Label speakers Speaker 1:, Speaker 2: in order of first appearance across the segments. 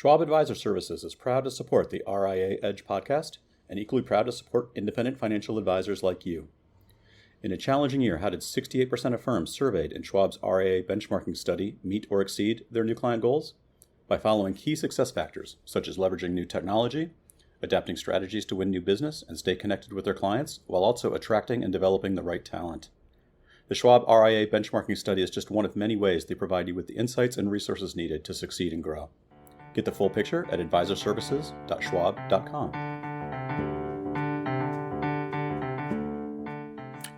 Speaker 1: Schwab Advisor Services is proud to support the RIA Edge podcast and equally proud to support independent financial advisors like you. In a challenging year, how did 68% of firms surveyed in Schwab's RIA benchmarking study meet or exceed their new client goals? By following key success factors, such as leveraging new technology, adapting strategies to win new business and stay connected with their clients, while also attracting and developing the right talent. The Schwab RIA benchmarking study is just one of many ways they provide you with the insights and resources needed to succeed and grow. Get the full picture at advisorservices.schwab.com.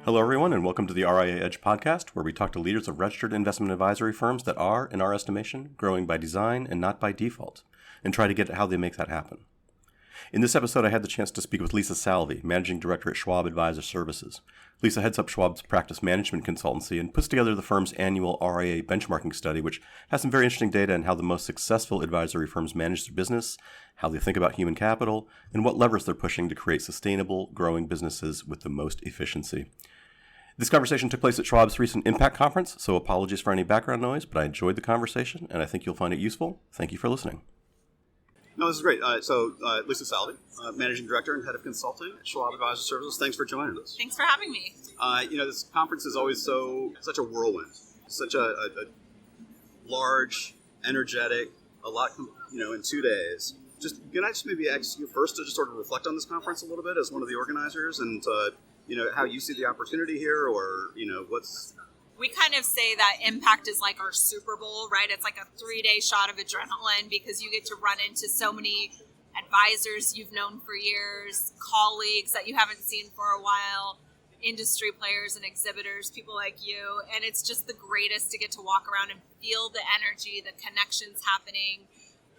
Speaker 1: Hello, everyone, and welcome to the RIA Edge podcast, where we talk to leaders of registered investment advisory firms that are, in our estimation, growing by design and not by default, and try to get at how they make that happen. In this episode, I had the chance to speak with Lisa Salvi, Managing Director at Schwab Advisor Services. Lisa heads up Schwab's practice management consultancy and puts together the firm's annual RIA benchmarking study, which has some very interesting data on how the most successful advisory firms manage their business, how they think about human capital, and what levers they're pushing to create sustainable, growing businesses with the most efficiency. This conversation took place at Schwab's recent Impact Conference, so apologies for any background noise, but I enjoyed the conversation, and I think you'll find it useful. Thank you for listening.
Speaker 2: No, this is great. Lisa Salvi, Managing Director and Head of Consulting at Schwab Advisor Services. Thanks for joining us.
Speaker 3: Thanks for having me.
Speaker 2: This conference is always such a whirlwind, such a large, energetic, a lot, in 2 days. Can I just maybe ask you first to just sort of reflect on this conference a little bit as one of the organizers and, how you see the opportunity here or, what's...
Speaker 3: We kind of say that Impact is like our Super Bowl, right? It's like a 3-day shot of adrenaline because you get to run into so many advisors you've known for years, colleagues that you haven't seen for a while, industry players and exhibitors, people like you. And it's just the greatest to get to walk around and feel the energy, the connections happening.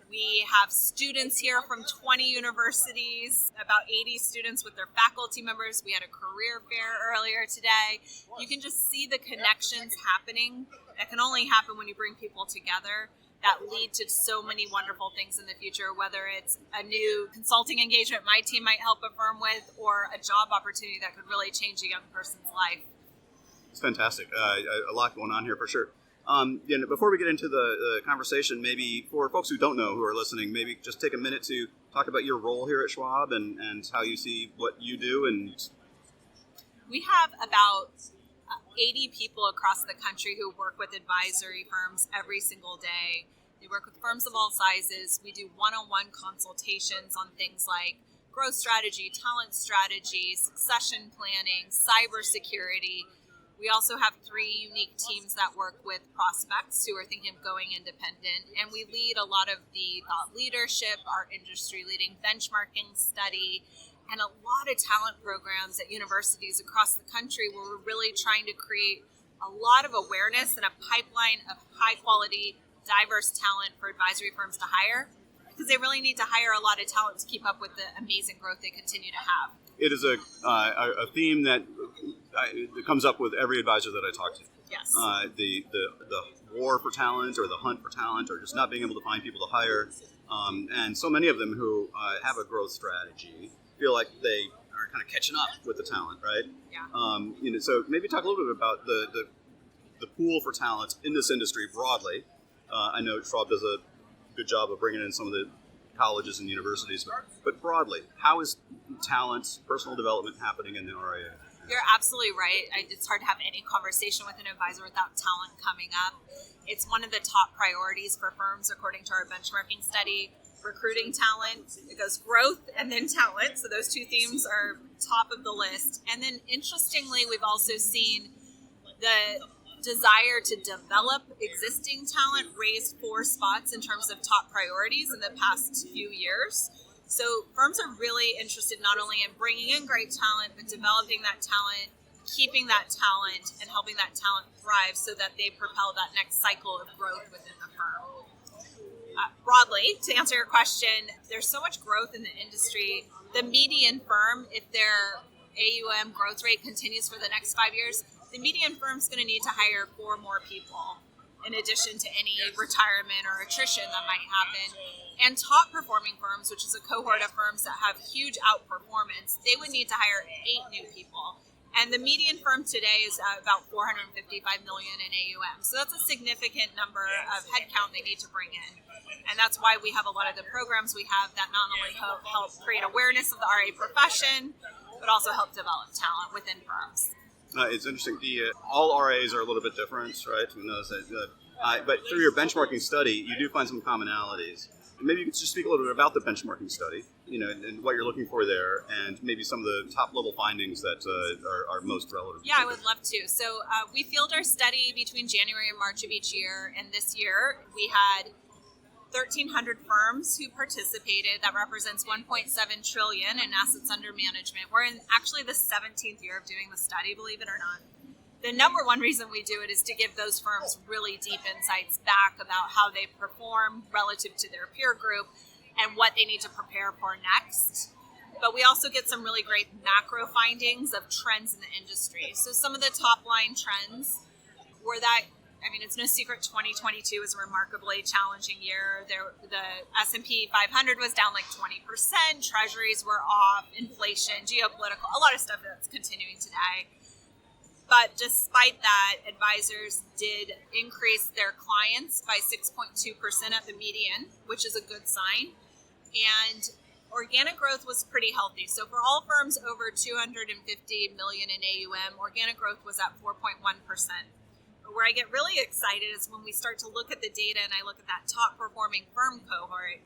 Speaker 3: We have students here from 20 universities, about 80 students with their faculty members. We had a career fair earlier today. You can just see the connections happening that can only happen when you bring people together that lead to so many wonderful things in the future, whether it's a new consulting engagement my team might help a firm with or a job opportunity that could really change a young person's life.
Speaker 2: It's fantastic. A lot going on here for sure. Before we get into the conversation, maybe for folks who don't know, who are listening, maybe just take a minute to talk about your role here at Schwab and how you see what you do. And
Speaker 3: we have about 80 people across the country who work with advisory firms every single day. They work with firms of all sizes. We do one-on-one consultations on things like growth strategy, talent strategy, succession planning, cybersecurity. We also have 3 unique teams that work with prospects who are thinking of going independent, and we lead a lot of the thought leadership, our industry-leading benchmarking study, and a lot of talent programs at universities across the country where we're really trying to create a lot of awareness and a pipeline of high-quality, diverse talent for advisory firms to hire, because they really need to hire a lot of talent to keep up with the amazing growth they continue to have.
Speaker 2: It is a theme that comes up with every advisor that I talk to.
Speaker 3: Yes.
Speaker 2: The war for talent or the hunt for talent or just not being able to find people to hire. And so many of them who have a growth strategy feel like they are kind of catching up with the talent, right?
Speaker 3: Yeah.
Speaker 2: So maybe talk a little bit about the pool for talent in this industry broadly. I know Schwab does a good job of bringing in some of the colleges and universities, but broadly, how is talent, personal development happening in the RIA?
Speaker 3: You're absolutely right. It's hard to have any conversation with an advisor without talent coming up. It's one of the top priorities for firms according to our benchmarking study. Recruiting talent, it goes growth and then talent. So those 2 themes are top of the list. And then interestingly, we've also seen the desire to develop existing talent raised 4 spots in terms of top priorities in the past few years. So firms are really interested not only in bringing in great talent, but developing that talent, keeping that talent, and helping that talent thrive so that they propel that next cycle of growth within the firm. Broadly, to answer your question, there's so much growth in the industry. The median firm, if their AUM growth rate continues for the next 5 years, the median firm's going to need to hire 4 more people in addition to any retirement or attrition that might happen. And top performing firms, which is a cohort of firms that have huge outperformance, they would need to hire 8 new people. And the median firm today is about 455 million in AUM. So that's a significant number of headcount they need to bring in. And that's why we have a lot of the programs we have that not only help create awareness of the RIA profession, but also help develop talent within firms.
Speaker 2: It's interesting. All RIAs are a little bit different, right? Who knows that? But through your benchmarking study, you do find some commonalities. Maybe you could just speak a little bit about the benchmarking study, and what you're looking for there, and maybe some of the top-level findings that are most relevant.
Speaker 3: Yeah, I would love to. So we field our study between January and March of each year, and this year we had 1,300 firms who participated. That represents $1.7 trillion in assets under management. We're in actually the 17th year of doing the study, believe it or not. The number one reason we do it is to give those firms really deep insights back about how they perform relative to their peer group and what they need to prepare for next. But we also get some really great macro findings of trends in the industry. So some of the top line trends were that, it's no secret 2022 was a remarkably challenging year. The S&P 500 was down like 20%, treasuries were off, inflation, geopolitical, a lot of stuff that's continuing today. But despite that, advisors did increase their clients by 6.2% at the median, which is a good sign. And organic growth was pretty healthy. So for all firms over 250 million in AUM, organic growth was at 4.1%. But where I get really excited is when we start to look at the data and I look at that top performing firm cohort,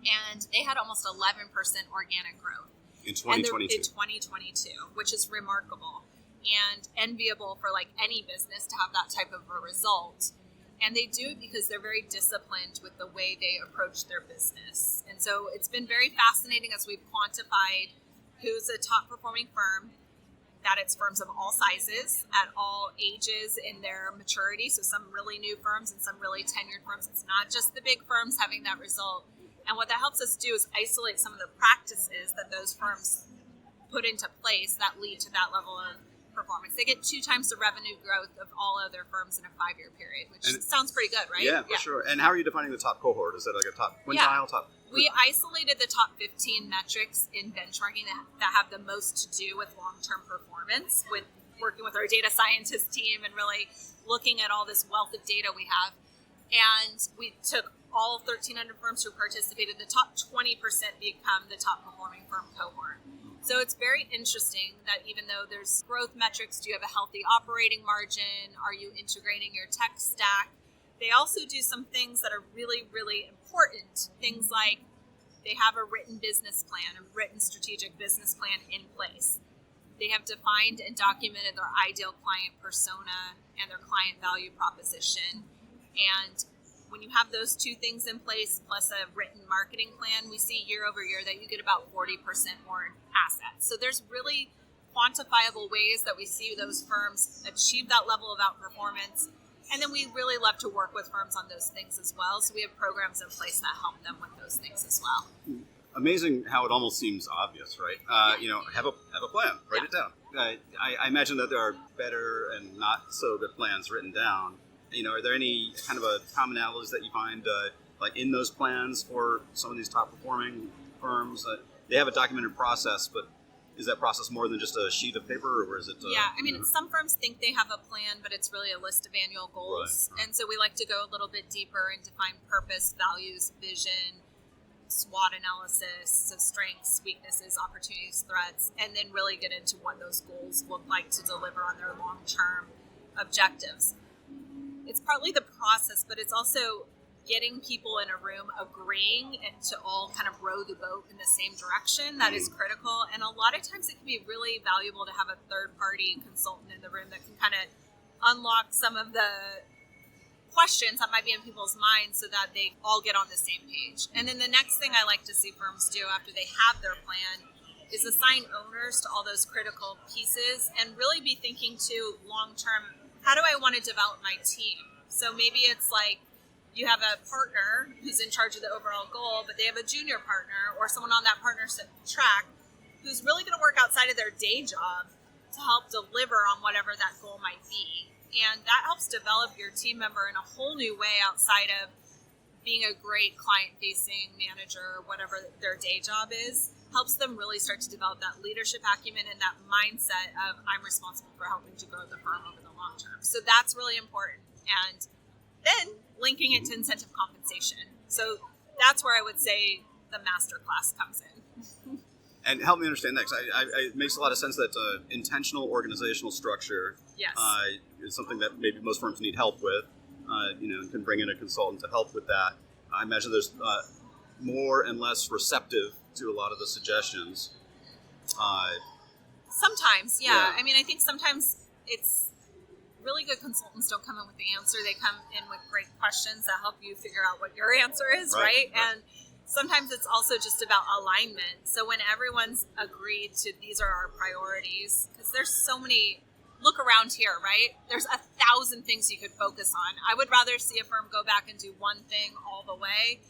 Speaker 3: and they had almost 11% organic growth.
Speaker 2: In 2022.
Speaker 3: In 2022, which is remarkable and enviable for like any business to have that type of a result. And they do it because they're very disciplined with the way they approach their business. And so it's been very fascinating as we've quantified who's a top performing firm, that it's firms of all sizes, at all ages in their maturity. So some really new firms and some really tenured firms. It's not just the big firms having that result. And what that helps us do is isolate some of the practices that those firms put into place that lead to that level of performance. They get 2 times the revenue growth of all other firms in a 5-year period, which sounds pretty good, right?
Speaker 2: Yeah, for sure. And how are you defining the top cohort? Is that like a top quintile? Top?
Speaker 3: We isolated the top 15 metrics in benchmarking that have the most to do with long-term performance, with working with our data scientist team and really looking at all this wealth of data we have. And we took all 1,300 firms who participated. The top 20% become the top performing firm cohort. So it's very interesting that even though there's growth metrics, do you have a healthy operating margin? Are you integrating your tech stack? They also do some things that are really, really important. Things like they have a written business plan, a written strategic business plan in place. They have defined and documented their ideal client persona and their client value proposition. And when you have those 2 things in place, plus a written marketing plan, we see year over year that you get about 40% more assets. So there's really quantifiable ways that we see those firms achieve that level of outperformance. And then we really love to work with firms on those things as well. So we have programs in place that help them with those things as well.
Speaker 2: Amazing how it almost seems obvious, right? Have a plan, write it down. I imagine that there are better and not so good plans written down. Are there any kind of commonalities that you find like in those plans for some of these top performing firms? They have a documented process, but is that process more than just a sheet of paper, or is it?
Speaker 3: Some firms think they have a plan, but it's really a list of annual goals. Right. And so we like to go a little bit deeper and define purpose, values, vision, SWOT analysis, so strengths, weaknesses, opportunities, threats, and then really get into what those goals look like to deliver on their long-term objectives. It's partly the process, but it's also getting people in a room agreeing and to all kind of row the boat in the same direction. That is critical. And a lot of times it can be really valuable to have a third-party consultant in the room that can kind of unlock some of the questions that might be in people's minds so that they all get on the same page. And then the next thing I like to see firms do after they have their plan is assign owners to all those critical pieces and really be thinking too long-term, how do I want to develop my team? So maybe it's like you have a partner who's in charge of the overall goal, but they have a junior partner or someone on that partnership track who's really going to work outside of their day job to help deliver on whatever that goal might be. And that helps develop your team member in a whole new way outside of being a great client-facing manager or whatever their day job is. helps them really start to develop that leadership acumen and that mindset of I'm responsible for helping to grow the firm over the long term. So that's really important. And then linking it to incentive compensation. So that's where I would say the masterclass comes in.
Speaker 2: And help me understand that, because it makes a lot of sense that intentional organizational structure
Speaker 3: Yes.
Speaker 2: Is something that maybe most firms need help with, and can bring in a consultant to help with that. I imagine there's more and less receptive to a lot of the suggestions.
Speaker 3: Sometimes, yeah.
Speaker 2: Yeah.
Speaker 3: I mean, I think sometimes it's really good consultants don't come in with the answer. They come in with great questions that help you figure out what your answer is, right? And sometimes it's also just about alignment. So when everyone's agreed to these are our priorities, because there's so many, look around here, right? There's 1,000 things you could focus on. I would rather see a firm go back and do one thing all the way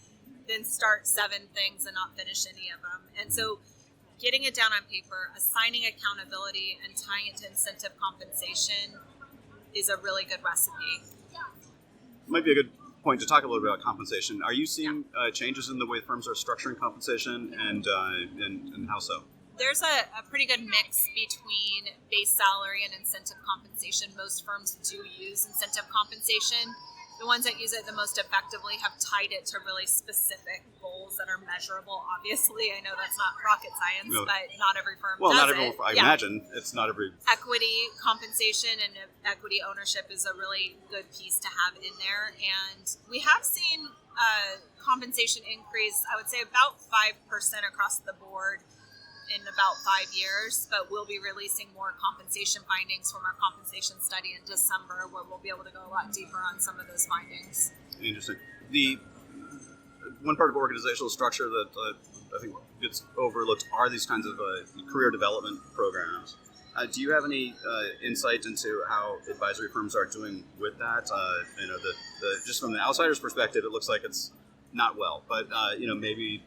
Speaker 3: than start 7 things and not finish any of them. And so getting it down on paper, assigning accountability, and tying it to incentive compensation is a really good recipe.
Speaker 2: Might be a good point to talk a little bit about compensation. Are you seeing changes in the way firms are structuring compensation, and how so?
Speaker 3: There's a pretty good mix between base salary and incentive compensation. Most firms do use incentive compensation. The ones that use it the most effectively have tied it to really specific goals that are measurable. Obviously, I know that's not rocket science, but not every firm does
Speaker 2: not
Speaker 3: it.
Speaker 2: everyone. I imagine it's not every.
Speaker 3: Equity compensation and equity ownership is a really good piece to have in there. And we have seen compensation increase, I would say about 5% across the board in about 5 years, but we'll be releasing more compensation findings from our compensation study in December, where we'll be able to go a lot deeper on some of those findings.
Speaker 2: Interesting. The one part of organizational structure that I think gets overlooked are these kinds of career development programs. Do you have any insight into how advisory firms are doing with that? Just from the outsider's perspective, it looks like it's not well, but maybe.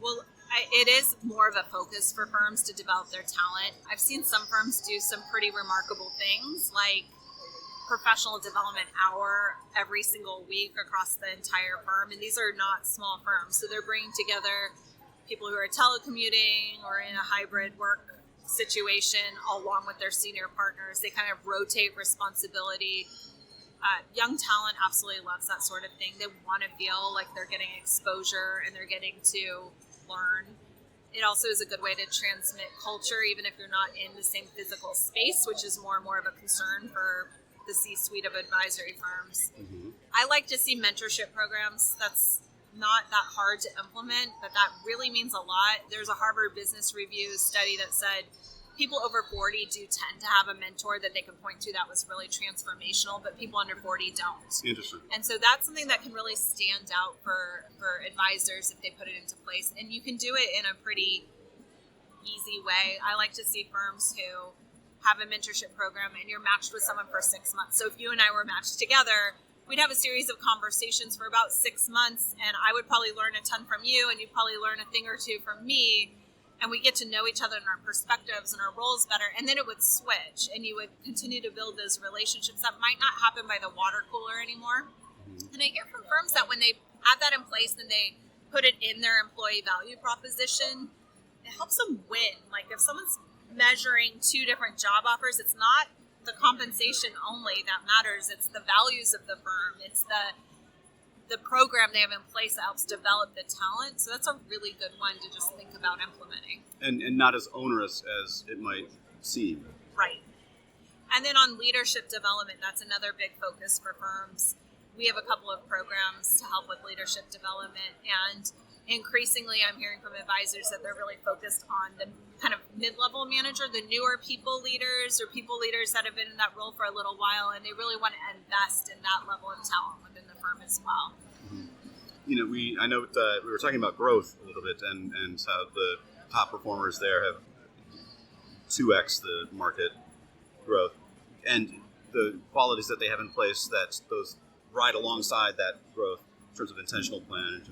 Speaker 3: Well, it is more of a focus for firms to develop their talent. I've seen some firms do some pretty remarkable things, like professional development hour every single week across the entire firm. And these are not small firms. So they're bringing together people who are telecommuting or in a hybrid work situation along with their senior partners. They kind of rotate responsibility. Young talent absolutely loves that sort of thing. They want to feel like they're getting exposure and they're getting to learn. It also is a good way to transmit culture, even if you're not in the same physical space, which is more and more of a concern for the C-suite of advisory firms. Mm-hmm. I like to see mentorship programs. That's not that hard to implement, but that really means a lot. There's a Harvard Business Review study that said people over 40 do tend to have a mentor that they can point to that was really transformational, but people under 40 don't.
Speaker 2: Interesting.
Speaker 3: And so that's something that can really stand out for advisors if they put it into place. And you can do it in a pretty easy way. I like to see firms who have a mentorship program and you're matched with someone for 6 months. So if you and I were matched together, we'd have a series of conversations for about 6 months, and I would probably learn a ton from you, and you'd probably learn a thing or two from me. And we get to know each other and our perspectives and our roles better. And then it would switch and you would continue to build those relationships that might not happen by the water cooler anymore. Mm-hmm. And I hear from firms that when they have that in place and they put it in their employee value proposition, it helps them win. Like if someone's measuring 2 different job offers, it's not the compensation only that matters. It's the values of the firm. It's the program they have in place that helps develop the talent. So that's a really good one to just think about implementing.
Speaker 2: And not as onerous as it might seem.
Speaker 3: Right. And then on leadership development, that's another big focus for firms. We have a couple of programs to help with leadership development, and increasingly I'm hearing from advisors that they're really focused on the kind of mid-level manager, the newer people leaders or people leaders that have been in that role for a little while, and they really want to invest in that level of talent within the firm as well.
Speaker 2: Mm-hmm. I know we were talking about growth a little bit and how the top performers there have 2x the market growth, and the qualities that they have in place that those ride alongside that growth in terms of intentional plan.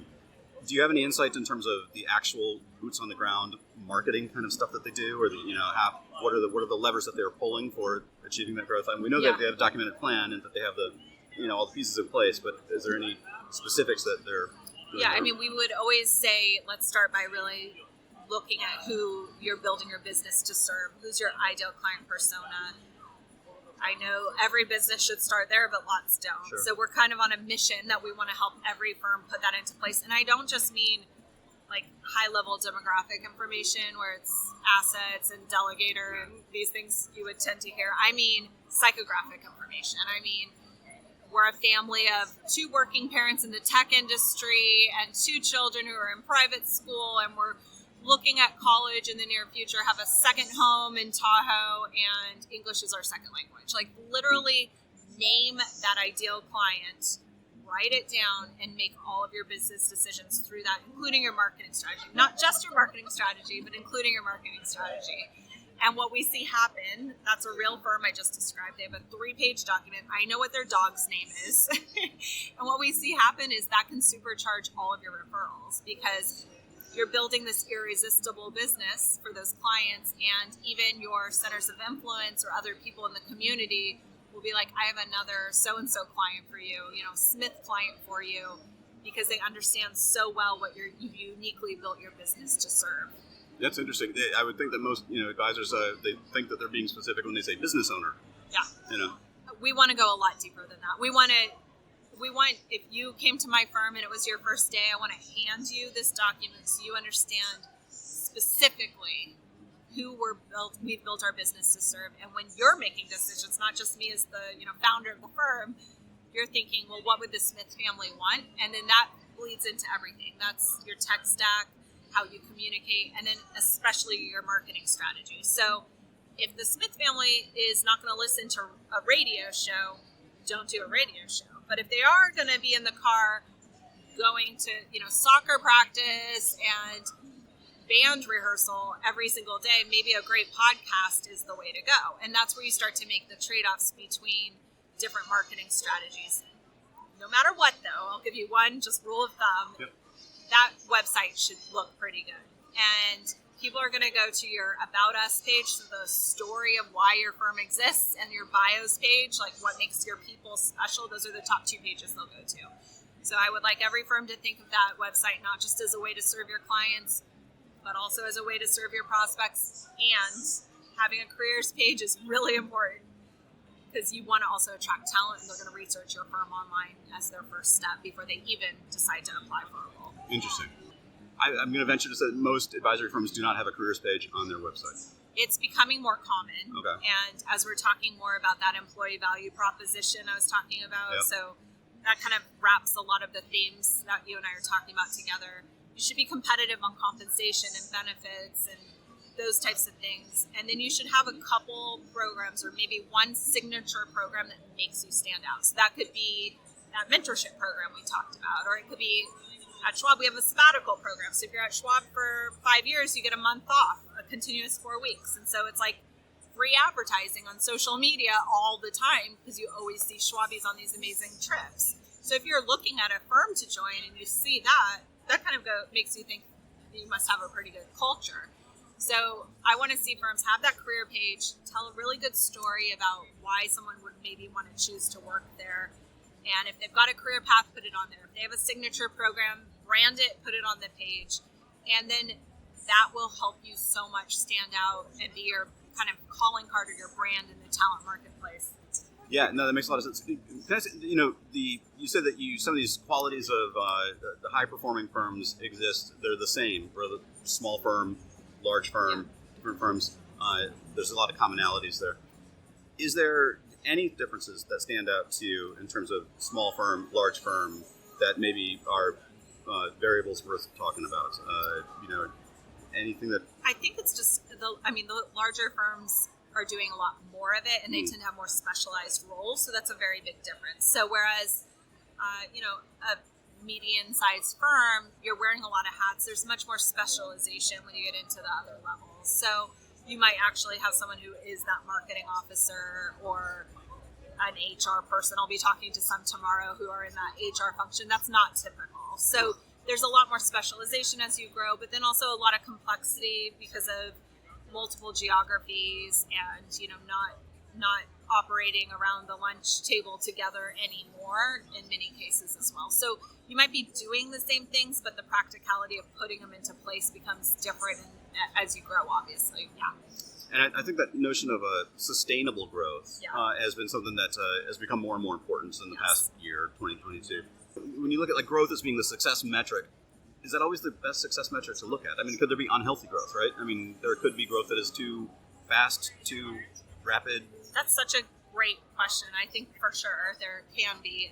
Speaker 2: Do you have any insight in terms of the actual boots on the ground marketing kind of stuff that they do, or what are the levers that they're pulling for achieving that growth? I mean, we know that they have a documented plan and that they have all the pieces in place, but is there any specifics that they're doing?
Speaker 3: Yeah, I mean, we would always say let's start by really looking at who you're building your business to serve, who's your ideal client persona. I know every business should start there, but lots don't.
Speaker 2: Sure.
Speaker 3: So we're kind of on a mission that we want to help every firm put that into place. And I don't just mean like high-level demographic information where it's assets and delegator and these things you would tend to hear. I mean psychographic information. I mean, we're a family of 2 working parents in the tech industry and 2 children who are in private school, and we're looking at college in the near future, have a second home in Tahoe, and English is our second language. Like, literally name that ideal client, write it down, and make all of your business decisions through that, including your marketing strategy. Not just your marketing strategy, but including your marketing strategy. And what we see happen, that's a real firm I just described. They have a 3-page document. I know what their dog's name is. And what we see happen is that can supercharge all of your referrals, because you're building this irresistible business for those clients, and even your centers of influence or other people in the community will be like, I have another so-and-so client for you, Smith client for you, because they understand so well what you've uniquely built your business to serve.
Speaker 2: That's interesting. I would think that most advisors, they think that they're being specific when they say business owner.
Speaker 3: Yeah. We want to go a lot deeper than that. We want, if you came to my firm and it was your first day, I want to hand you this document so you understand specifically who we've built our business to serve. And when you're making decisions, not just me as the founder of the firm, you're thinking, well, what would the Smith family want? And then that bleeds into everything. That's your tech stack, how you communicate, and then especially your marketing strategy. So if the Smith family is not going to listen to a radio show, don't do a radio show. But if they are going to be in the car going to, soccer practice and band rehearsal every single day, maybe a great podcast is the way to go. And that's where you start to make the trade-offs between different marketing strategies. No matter what, though, I'll give you one just rule of thumb.
Speaker 2: Yep.
Speaker 3: That website should look pretty good. And people are going to go to your About Us page, so the story of why your firm exists, and your bios page, like what makes your people special. Those are the top 2 pages they'll go to. So I would like every firm to think of that website not just as a way to serve your clients, but also as a way to serve your prospects. And having a careers page is really important, because you want to also attract talent, and they're going to research your firm online as their first step before they even decide to apply for a role.
Speaker 2: Interesting. I'm going to venture to say that most advisory firms do not have a careers page on their website.
Speaker 3: It's becoming more common.
Speaker 2: Okay.
Speaker 3: And as we're talking more about that employee value proposition I was talking about,
Speaker 2: Yep.
Speaker 3: So that kind of wraps a lot of the themes that you and I are talking about together. You should be competitive on compensation and benefits and those types of things. And then you should have a couple programs, or maybe one signature program that makes you stand out. So that could be that mentorship program we talked about, or it could be at Schwab, we have a sabbatical program. So if you're at Schwab for 5 years, you get a month off, a continuous 4 weeks. And so it's like free advertising on social media all the time, because you always see Schwabies on these amazing trips. So if you're looking at a firm to join and you see that kind of makes you think you must have a pretty good culture. So I want to see firms have that career page, tell a really good story about why someone would maybe want to choose to work there. And if they've got a career path, put it on there. If they have a signature program, brand it, put it on the page. And then that will help you so much stand out and be your kind of calling card or your brand in the talent marketplace.
Speaker 2: Yeah, no, that makes a lot of sense. You said that some of these qualities of the high-performing firms exist. They're the same for the small firm, large firm, different firms. There's a lot of commonalities there. Is there any differences that stand out to you in terms of small firm, large firm, that maybe are variables worth talking about? Anything that...
Speaker 3: I think it's just, the larger firms are doing a lot more of it, and they tend to have more specialized roles, so that's a very big difference. So whereas, a median-sized firm, you're wearing a lot of hats, there's much more specialization when you get into the other levels. So you might actually have someone who is that marketing officer or an HR person. I'll be talking to some tomorrow who are in that HR function. That's not typical. So there's a lot more specialization as you grow, but then also a lot of complexity because of multiple geographies and, not operating around the lunch table together anymore in many cases as well. So you might be doing the same things, but the practicality of putting them into place becomes different as you grow, obviously. Yeah.
Speaker 2: And I think that notion of sustainable growth has been something that has become more and more important in the past year, 2022. When you look at like growth as being the success metric, is that always the best success metric to look at? I mean, could there be unhealthy growth, right? I mean, there could be growth that is too fast, too rapid.
Speaker 3: That's such a great question. I think for sure there can be.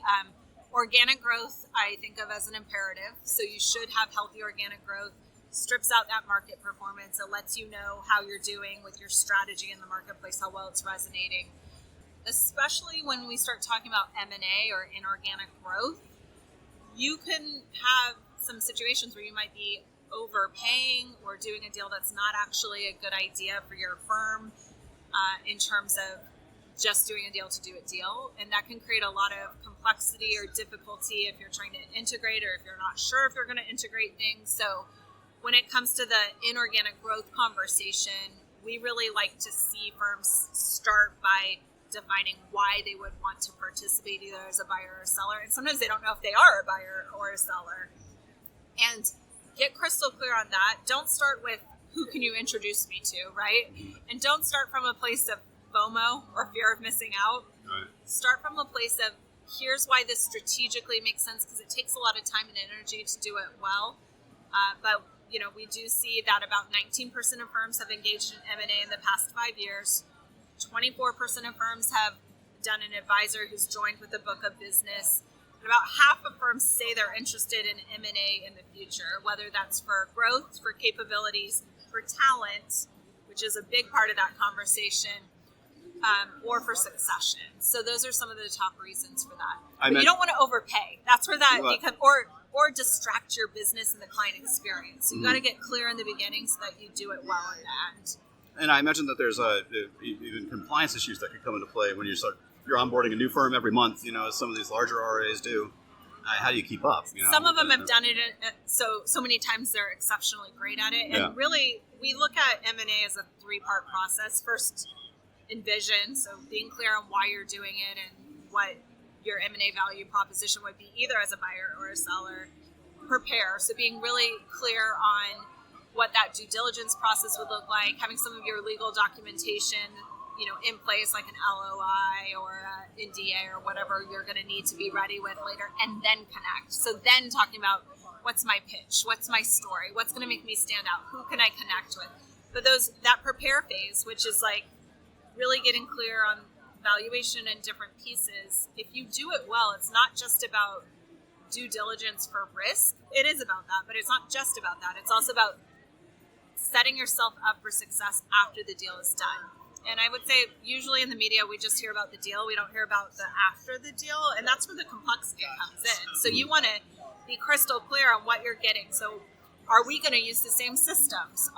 Speaker 3: Organic growth, I think of as an imperative. So you should have healthy organic growth. Strips out that market performance. It lets you know how you're doing with your strategy in the marketplace, how well it's resonating. Especially when we start talking about M&A or inorganic growth, you can have some situations where you might be overpaying or doing a deal that's not actually a good idea for your firm in terms of just doing a deal to do a deal. And that can create a lot of complexity or difficulty if you're trying to integrate or if you're not sure if you're going to integrate things. So when it comes to the inorganic growth conversation, we really like to see firms start by defining why they would want to participate either as a buyer or a seller. And sometimes they don't know if they are a buyer or a seller. And get crystal clear on that. Don't start with who can you introduce me to, right? And don't start from a place of FOMO or fear of missing out.
Speaker 2: Right.
Speaker 3: Start from a place of here's why this strategically makes sense, because it takes a lot of time and energy to do it well. But we do see that about 19% of firms have engaged in M&A in the past 5 years. 24% of firms have done an advisor who's joined with a book of business. And about half of firms say they're interested in M&A in the future, whether that's for growth, for capabilities, for talent, which is a big part of that conversation, or for succession. So those are some of the top reasons for that. But you don't want to overpay. That's where that becomes, or distract your business and the client experience. You've got to get clear in the beginning so that you do it well in the end.
Speaker 2: And I imagine that there's even compliance issues that could come into play when you're onboarding a new firm every month, as some of these larger RIAs do. How do you keep up?
Speaker 3: Some of them have done it so many times they're exceptionally great at it. And really, we look at M&A as a 3-part process. First, envision, so being clear on why you're doing it and what your M&A value proposition would be either as a buyer or a seller. Prepare, so being really clear on what that due diligence process would look like, having some of your legal documentation in place, like an LOI or an NDA or whatever you're going to need to be ready with later, and then connect. So then talking about what's my pitch, what's my story, what's going to make me stand out, who can I connect with. But that prepare phase, which is like really getting clear on valuation and different pieces, if you do it well, it's not just about due diligence for risk. It is about that, but it's not just about that. It's also about setting yourself up for success after the deal is done. And I would say usually in the media, we just hear about the deal. We don't hear about the after the deal. And that's where the complexity comes in. So you want to be crystal clear on what you're getting. So are we going to use the same systems?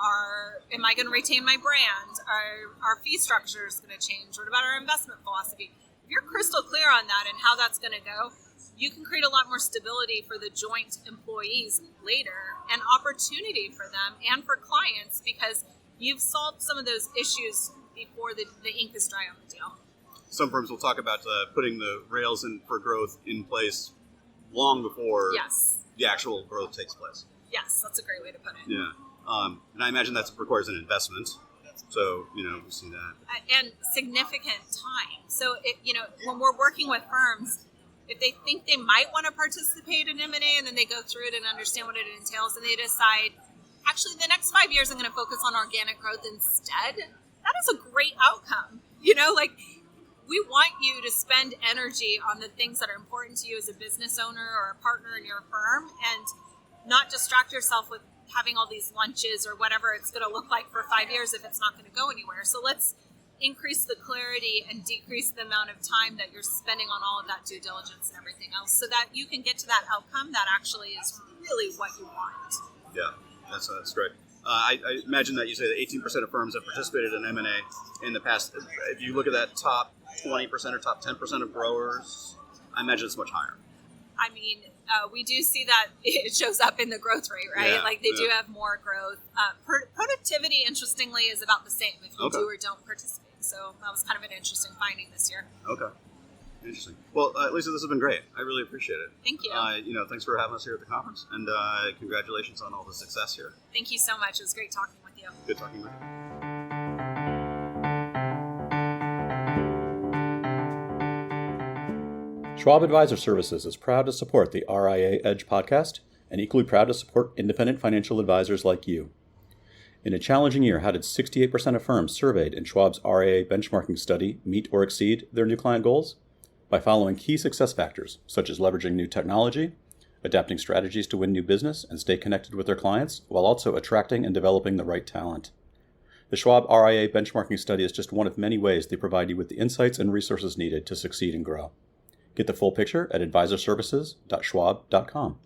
Speaker 3: Am I going to retain my brand? Are our fee structures going to change? What about our investment philosophy? If you're crystal clear on that and how that's going to go, you can create a lot more stability for the joint employees later and opportunity for them and for clients because you've solved some of those issues before the ink is dry on the deal.
Speaker 2: Some firms will talk about putting the rails in for growth in place long before the actual growth takes place.
Speaker 3: Yes, that's a great way to put it.
Speaker 2: Yeah. And I imagine that requires an investment. So, we see that.
Speaker 3: And significant time. So, when we're working with firms, if they think they might want to participate in M&A and then they go through it and understand what it entails and they decide, actually, the next 5 years I'm going to focus on organic growth instead, that is a great outcome. We want you to spend energy on the things that are important to you as a business owner or a partner in your firm and not distract yourself with having all these lunches or whatever it's going to look like for 5 years if it's not going to go anywhere. So let's increase the clarity and decrease the amount of time that you're spending on all of that due diligence and everything else so that you can get to that outcome that actually is really what you want.
Speaker 2: Yeah, that's great. I imagine that you say that 18% of firms have participated in M&A in the past. If you look at that top 20% or top 10% of growers, I imagine it's much higher.
Speaker 3: I mean, we do see that it shows up in the growth rate, right?
Speaker 2: Yeah,
Speaker 3: they do have more growth. Productivity, interestingly, is about the same if you do or don't participate. So that was kind of an interesting finding this year.
Speaker 2: Okay. Interesting. Well, Lisa, this has been great. I really appreciate it.
Speaker 3: Thank you.
Speaker 2: Thanks for having us here at the conference, and congratulations on all the success here.
Speaker 3: Thank you so much. It was great talking with you. you.
Speaker 2: Good talking with you.
Speaker 1: Schwab Advisor Services is proud to support the RIA Edge podcast and equally proud to support independent financial advisors like you. In a challenging year, how did 68% of firms surveyed in Schwab's RIA benchmarking study meet or exceed their new client goals? By following key success factors, such as leveraging new technology, adapting strategies to win new business and stay connected with their clients, while also attracting and developing the right talent. The Schwab RIA benchmarking study is just one of many ways they provide you with the insights and resources needed to succeed and grow. Get the full picture at advisorservices.schwab.com.